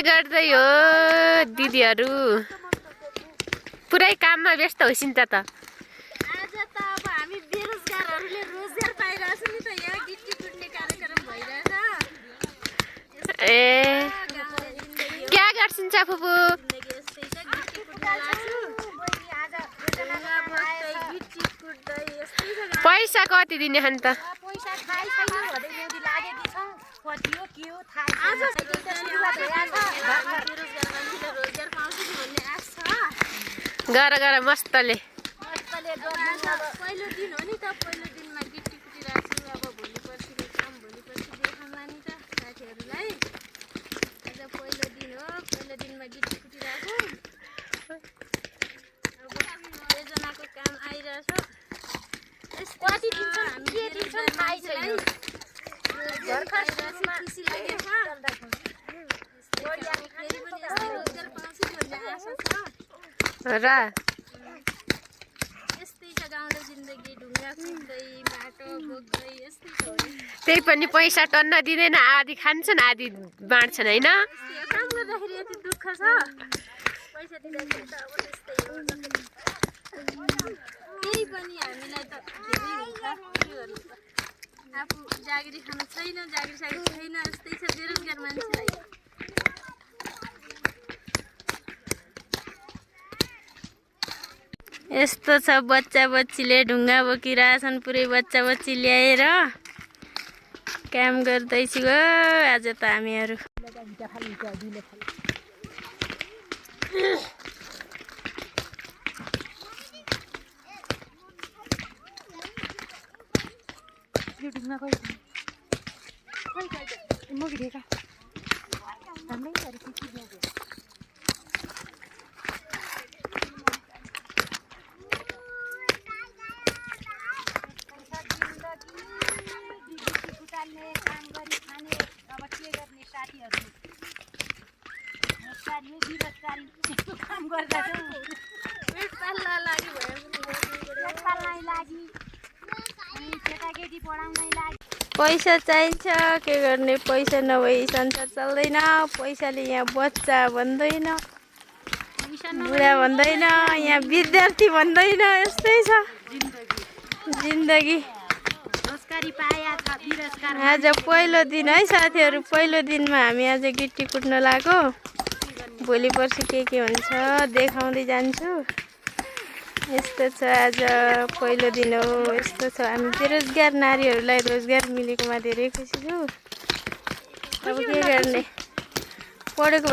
गर्दै हो दिदीहरू? पुरै काममा व्यस्त होइसिन् त। आज त अब हामी बेरोजगारहरूले रोजगार पाइरहेछ नि त। यहाँ गिट्टी कुट्ने कार्यक्रम भइरहेछ। ए क्या गर्छिन्छ फुपू? पैसा कति दिने हन् त? पैसा थाहै छैन भन्दै ल्याउदी लागेकी छ। कति हो के हो थाहा छैन। आज बेरोजगार मान्छेले रोजगार पाउँछ कि भन्ने आश छ। गर मस्तले। पहिलो दिन हो नि त। पहिलो दिनमा गिट्टी कुटिरहेको छु। अब भोलि पर्सि काम, भोलि पर्सि देखाउँला नि त साथीहरूलाई। आज पहिलो दिन हो। पहिलो दिनमा गिट्टी कुटिरहेको छु। अब योजनाको काम आइरहेछ। कति दिन्छन् के दिन्छन् थाहै छैन। भर्खर सुरुमा खुसी लागेको छ। फेरि पनि यस्तै रोजगार पाउँछु भन्ने आशा छ। र यस्तै छ गाउँले जिन्दगी। ढुङ्गा कुट्दै बाटो बोक्दै यस्तै छ। त्यही पनि पैसा टन्न दिँदैन। आधी खान्छन् आधी बाँड्छन् होइन? काम गर्दाखेरि यति दुःख छ। पैसा दिँदाखेरि त अब त्यस्तै हो। केही पनि हामीलाई त धेरै हुन्छ। के गर्नु त। आफू जागिरी खानु छैन, जागिरी सागिरी छैन। यस्तै छ बेरोजगार मान्छेलाई। यस्तो छ बच्चा बच्चीले ढुङ्गा बोकिरहेछन्। पुरै बच्चा बच्ची ल्याएर काम गर्दैछु हो आज त हामीहरू। काम गरी खाने अब के गर्ने साथीहरू। काम गर्दा पेट पाल्न लागि भयो। पेट पाल्नै लागि अनि केटाकेटी पढाउनै लागि पैसा चाहिन्छ। के गर्ने पैसा नभई संसार चल्दैन। पैसाले यहाँ बच्चा भन्दैन, बुढा भन्दैन, यहाँ विद्यार्थी भन्दैन। यस्तै छ जिन्दगी। आज पहिलो दिन है साथीहरू। पहिलो दिनमा हामी आज गिट्टी कुट्न लाग्यो। भोलि पर्सि के हुन्छ देखाउँदै जान्छु। यस्तो छ आज पहिलो दिन हो। यस्तो छ हामी बेरोजगार नारीहरूलाई रोजगार मिलेकोमा धेरै खुसी छु। अब के गर्ने पढेको